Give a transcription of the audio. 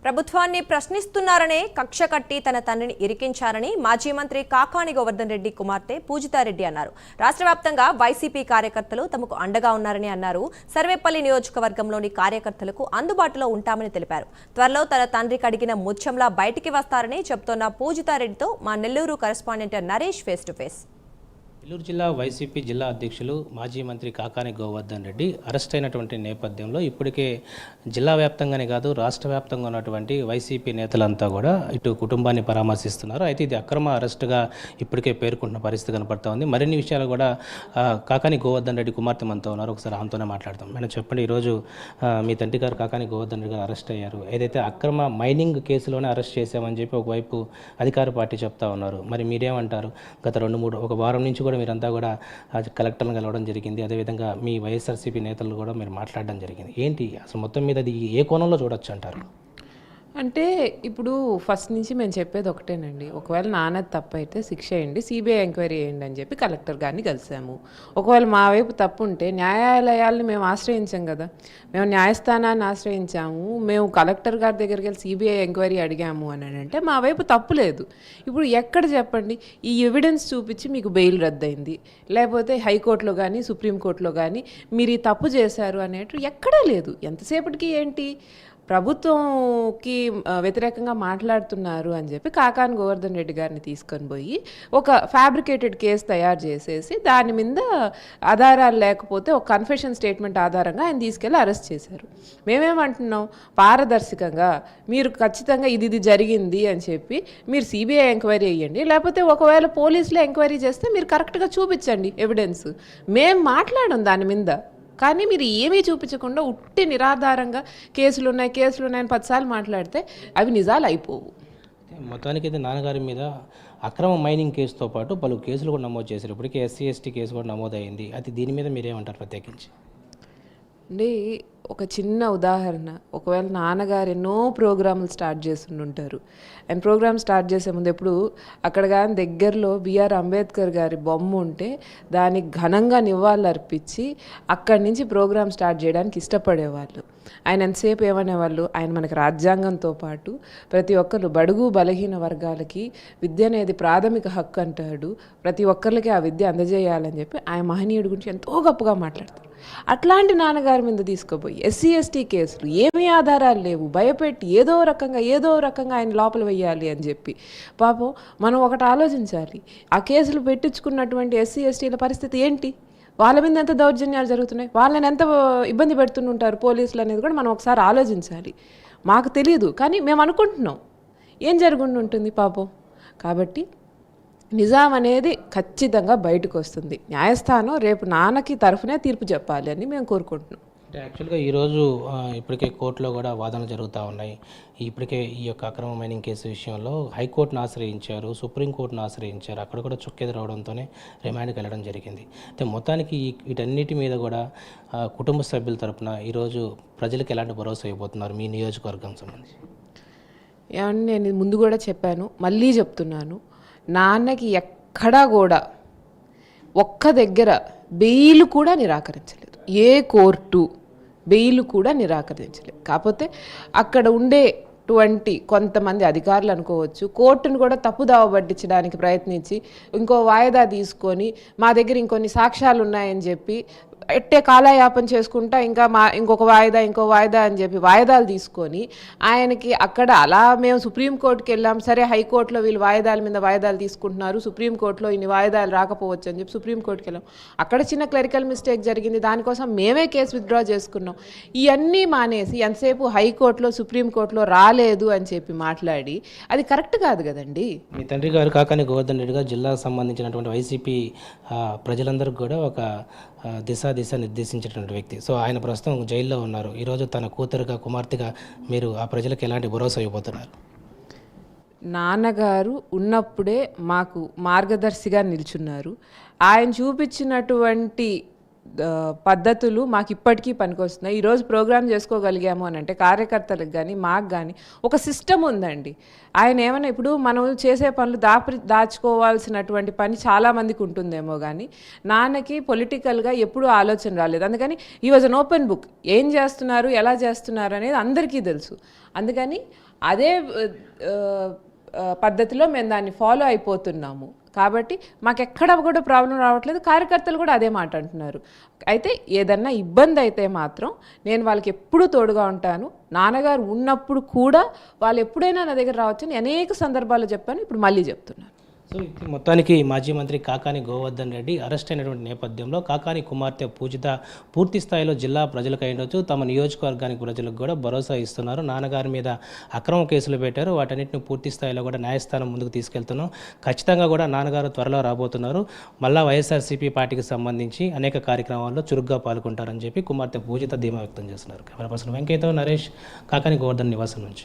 ప్రభుత్వాన్ని ప్రశ్నిస్తున్నారనే కక్ష కట్టి తన తండ్రిని ఇరికించారని మాజీ మంత్రి కాకాని గోవర్ధన్ రెడ్డి కుమార్తె పూజితారెడ్డి అన్నారు. రాష్ట్ర వ్యాప్తంగా వైసీపీ కార్యకర్తలు తమకు అండగా ఉన్నారని అన్నారు. సర్వేపల్లి నియోజకవర్గంలోని కార్యకర్తలకు అందుబాటులో ఉంటామని తెలిపారు. త్వరలో తన తండ్రికి అడిగిన ముత్యంలా బయటికి వస్తారని చెబుతోన్న పూజితారెడ్డితో మా Nellore correspondent Naresh face to face. Nellore జిల్లా వైసీపీ జిల్లా అధ్యక్షులు మాజీ మంత్రి కాకాని గోవర్ధన్ రెడ్డి అరెస్ట్ అయినటువంటి నేపథ్యంలో ఇప్పటికే జిల్లా వ్యాప్తంగానే కాదు రాష్ట్ర వ్యాప్తంగా ఉన్నటువంటి వైసీపీ నేతలంతా కూడా ఇటు కుటుంబాన్ని పరామర్శిస్తున్నారు. అయితే ఇది అక్రమ అరెస్టుగా ఇప్పటికే పేర్కొంటున్న పరిస్థితి కనపడతా ఉంది. మరిన్ని విషయాలు కూడా కాకాని గోవర్ధన్ రెడ్డి కుమార్తె మనతో ఉన్నారు. ఒకసారి ఆమెతోనే మాట్లాడతాం. మేడం చెప్పండి, ఈరోజు మీ తండ్రి గారు కాకాని గోవర్ధన్ రెడ్డి గారు అరెస్ట్ అయ్యారు. ఏదైతే అక్రమ మైనింగ్ కేసులోనే అరెస్ట్ చేశామని చెప్పి ఒకవైపు అధికార పార్టీ చెప్తా ఉన్నారు. మరి మీరేమంటారు? గత ఒక వారం నుంచి మీరంతా కూడా కలెక్టర్లను కలవడం జరిగింది. అదేవిధంగా మీ వైఎస్ఆర్సీపీ నేతలు కూడా మీరు మాట్లాడడం జరిగింది. ఏంటి అసలు మొత్తం మీద అది ఏ కోణంలో చూడొచ్చు అంటారు? అంటే ఇప్పుడు ఫస్ట్ నుంచి మేము చెప్పేది ఒకటేనండి. ఒకవేళ నాన్నది తప్పు అయితే శిక్ష వేయండి, సిబిఐ ఎంక్వైరీ చేయండి అని చెప్పి కలెక్టర్ గారిని కలిసాము. ఒకవేళ మా వైపు తప్పు ఉంటే న్యాయాలయాల్ని మేము ఆశ్రయించాం కదా, మేము న్యాయస్థానాన్ని ఆశ్రయించాము, మేము కలెక్టర్ గారి దగ్గరికి వెళ్ళి సిబిఐ ఎంక్వైరీ అడిగాము అని అంటే మా వైపు తప్పు లేదు. ఇప్పుడు ఎక్కడ చెప్పండి ఈ ఎవిడెన్స్ చూపించి మీకు బెయిల్ రద్దయింది, లేకపోతే హైకోర్టులో కానీ సుప్రీంకోర్టులో కానీ మీరు ఈ తప్పు చేశారు అనేటు ఎక్కడా లేదు. ఎంతసేపటికి ఏంటి ప్రభుత్వంకి వ్యతిరేకంగా మాట్లాడుతున్నారు అని చెప్పి కాకాని గోవర్ధన్ రెడ్డి గారిని తీసుకొని పోయి ఒక ఫ్యాబ్రికేటెడ్ కేసు తయారు చేసేసి దాని మీద ఆధారాలు లేకపోతే ఒక కన్ఫెషన్ స్టేట్మెంట్ ఆధారంగా ఆయన తీసుకెళ్ళి అరెస్ట్ చేశారు. మేమేమంటున్నాం, పారదర్శకంగా మీరు ఖచ్చితంగా ఇది జరిగింది అని చెప్పి మీరు సిబిఐ ఎంక్వైరీ చేయండి, లేకపోతే ఒకవేళ పోలీసులు ఎంక్వైరీ చేస్తే మీరు కరెక్ట్గా చూపించండి ఎవిడెన్స్. మేము మాట్లాడం దాని మీద, కానీ మీరు ఏమీ చూపించకుండా ఉట్టి నిరాధారంగా కేసులు ఉన్నాయని 10 సార్లు మాట్లాడితే అవి నిజాలు అయిపోవు. మొత్తానికి అయితే నాన్నగారి మీద అక్రమ మైనింగ్ కేసుతో పాటు పలు కేసులు కూడా నమోదు చేశారు. ఇప్పటికే ఎస్సీ ఎస్టీ కేసు కూడా నమోదైంది. అది దీని మీద మీరేమంటారు ప్రత్యేకించి? అంటే ఒక చిన్న ఉదాహరణ, ఒకవేళ నాన్నగారు ఎన్నో ప్రోగ్రాములు స్టార్ట్ చేస్తుంటారు. ఆయన ప్రోగ్రామ్ స్టార్ట్ చేసే ముందు ఎప్పుడు అక్కడ కానీ దగ్గరలో బిఆర్ అంబేద్కర్ గారి బొమ్మ ఉంటే దానికి ఘనంగా నివాళులు అర్పించి అక్కడి నుంచి ప్రోగ్రామ్ స్టార్ట్ చేయడానికి ఇష్టపడేవాళ్ళు. ఆయన ఎంతసేపు ఏమనేవాళ్ళు, ఆయన మనకి రాజ్యాంగంతో పాటు ప్రతి ఒక్కరు బడుగు బలహీన వర్గాలకి విద్య అనేది ప్రాథమిక హక్కు అంటాడు, ప్రతి ఒక్కరికి ఆ విద్య అందజేయాలని చెప్పి ఆయన మహనీయుడి గురించి ఎంతో గొప్పగా మాట్లాడతారు. అట్లాంటి నాన్నగారి మీద తీసుకుపోయి ఎస్సీ ఎస్టీ కేసులు ఏమీ ఆధారాలు లేవు భయపెట్టి ఏదో రకంగా ఆయన లోపల వేయాలి అని చెప్పి, పాపం మనం ఒకటి ఆలోచించాలి, ఆ కేసులు పెట్టించుకున్నటువంటి ఎస్సీ ఎస్టీల పరిస్థితి ఏంటి, వాళ్ళ మీద ఎంత దౌర్జన్యాలు జరుగుతున్నాయి, వాళ్ళని ఎంత ఇబ్బంది పెడుతుంటారు పోలీసులు అనేది కూడా మనం ఒకసారి ఆలోచించాలి. మాకు తెలియదు కానీ మేము అనుకుంటున్నాం ఏం జరుగుండి ఉంటుంది పాపం. కాబట్టి నిజాం అనేది ఖచ్చితంగా బయటకు వస్తుంది. న్యాయస్థానం రేపు నాన్నకి తరఫునే తీర్పు చెప్పాలి అని మేము కోరుకుంటున్నాం. అంటే యాక్చువల్గా ఈరోజు ఇప్పటికే కోర్టులో కూడా వాదనలు జరుగుతూ ఉన్నాయి. ఇప్పటికే ఈ యొక్క అక్రమ మైనింగ్ కేసు విషయంలో హైకోర్టును ఆశ్రయించారు, సుప్రీంకోర్టును ఆశ్రయించారు. అక్కడ కూడా చుక్కెదురు రావడంతోనే రిమాండ్కి వెళ్ళడం జరిగింది. అయితే మొత్తానికి వీటన్నిటి మీద కూడా కుటుంబ సభ్యుల తరపున ఈరోజు ప్రజలకు ఎలాంటి భరోసా ఇవ్వబోతున్నారు మీ నియోజకవర్గం సంబంధించి? ఏమన్నా నేను ముందు కూడా చెప్పాను, మళ్ళీ చెప్తున్నాను, నాన్నకి ఎక్కడా కూడా ఒక్క దగ్గర బెయిల్ కూడా నిరాకరించలేదు. ఏ కోర్టు బెయిల్ కూడా నిరాకరించలేదు. కాకపోతే అక్కడ ఉండేటువంటి కొంతమంది అధికారులు అనుకోవచ్చు, కోర్టును కూడా తప్పుదావ పట్టించడానికి ప్రయత్నించి ఇంకో వాయిదా తీసుకొని మా దగ్గర ఇంకొన్ని సాక్ష్యాలు ఉన్నాయని చెప్పి ఎట్టే కాలయాపన చేసుకుంటా ఇంకొక వాయిదా అని చెప్పి వాయిదాలు తీసుకొని ఆయనకి అక్కడ అలా మేము సుప్రీంకోర్టుకి వెళ్ళాం, సరే హైకోర్టులో వీళ్ళు వాయిదాల మీద వాయిదాలు తీసుకుంటున్నారు, సుప్రీంకోర్టులో ఇన్ని వాయిదాలు రాకపోవచ్చు అని చెప్పి సుప్రీంకోర్టుకి వెళ్ళాం. అక్కడ చిన్న క్లరికల్ మిస్టేక్ జరిగింది, దానికోసం మేమే కేసు విత్డ్రా చేసుకున్నాం. ఇవన్నీ మానేసి ఎంతసేపు హైకోర్టులో సుప్రీంకోర్టులో రాలేదు అని చెప్పి మాట్లాడి అది కరెక్ట్ కాదు కదండి. మీ తండ్రి గారు కాకాని గోవర్ధన్ రెడ్డి గారు జిల్లాకు సంబంధించినటువంటి వైసీపీ ప్రజలందరికీ కూడా ఒక దిశ నిర్దేశించినటువంటి వ్యక్తి. సో ఆయన ప్రస్తుతం జైల్లో ఉన్నారు. ఈరోజు తన కూతురుగా కుమార్తెగా మీరు ఆ ప్రజలకు ఎలాంటి భరోసా ఇవ్వబోతున్నారు? నాన్నగారు ఉన్నప్పుడే మాకు మార్గదర్శిగా నిల్చున్నారు. ఆయన చూపించినటువంటి పద్ధతులు మాకు ఇప్పటికీ పనికొస్తున్నాయి. ఈరోజు ప్రోగ్రామ్ చేసుకోగలిగాము అని అంటే కార్యకర్తలకు కానీ మాకు కానీ ఒక సిస్టమ్ ఉందండి. ఆయన ఏమైనా ఇప్పుడు మనం చేసే పనులు దాచుకోవాల్సినటువంటి పని చాలామందికి ఉంటుందేమో కానీ నాన్నకి పొలిటికల్గా ఎప్పుడూ ఆలోచన రాలేదు. అందుకని ఈ వాజ్ అన్ ఓపెన్ బుక్. ఏం చేస్తున్నారు, ఎలా చేస్తున్నారు అనేది అందరికీ తెలుసు. అందుకని అదే పద్ధతిలో మేము దాన్ని ఫాలో అయిపోతున్నాము. కాబట్టి మాకు ఎక్కడ కూడా ప్రాబ్లం రావట్లేదు. కార్యకర్తలు కూడా అదే మాట అంటున్నారు. అయితే ఏదన్నా ఇబ్బంది అయితే మాత్రం నేను వాళ్ళకి ఎప్పుడూ తోడుగా ఉంటాను. నాన్నగారు ఉన్నప్పుడు కూడా వాళ్ళు ఎప్పుడైనా నా దగ్గర రావచ్చని అనేక సందర్భాల్లో చెప్పాను, ఇప్పుడు మళ్ళీ చెప్తున్నాను. సో ఇది మొత్తానికి మాజీ మంత్రి కాకాని గోవర్ధన్ రెడ్డి అరెస్ట్ అయినటువంటి నేపథ్యంలో కాకాని కుమార్తె పూజిత పూర్తి స్థాయిలో జిల్లా ప్రజలకు అయినచ్చు తమ నియోజకవర్గానికి ప్రజలకు కూడా భరోసా ఇస్తున్నారు. నాన్నగారి మీద అక్రమ కేసులు పెట్టారు, వాటన్నిటిని పూర్తి స్థాయిలో కూడా న్యాయస్థానం ముందుకు తీసుకెళ్తున్నాం. ఖచ్చితంగా కూడా నాన్నగారు త్వరలో రాబోతున్నారు. మళ్ళా వైఎస్ఆర్సీపీ పార్టీకి సంబంధించి అనేక కార్యక్రమాల్లో చురుగ్గా పాల్గొంటారని చెప్పి కుమార్తె పూజిత ధీమా వ్యక్తం చేస్తున్నారు. కెమెరా పర్సన్ వెంకయ్యతో నరేష్, కాకాని గోవర్ధన్ నివాసం నుంచి.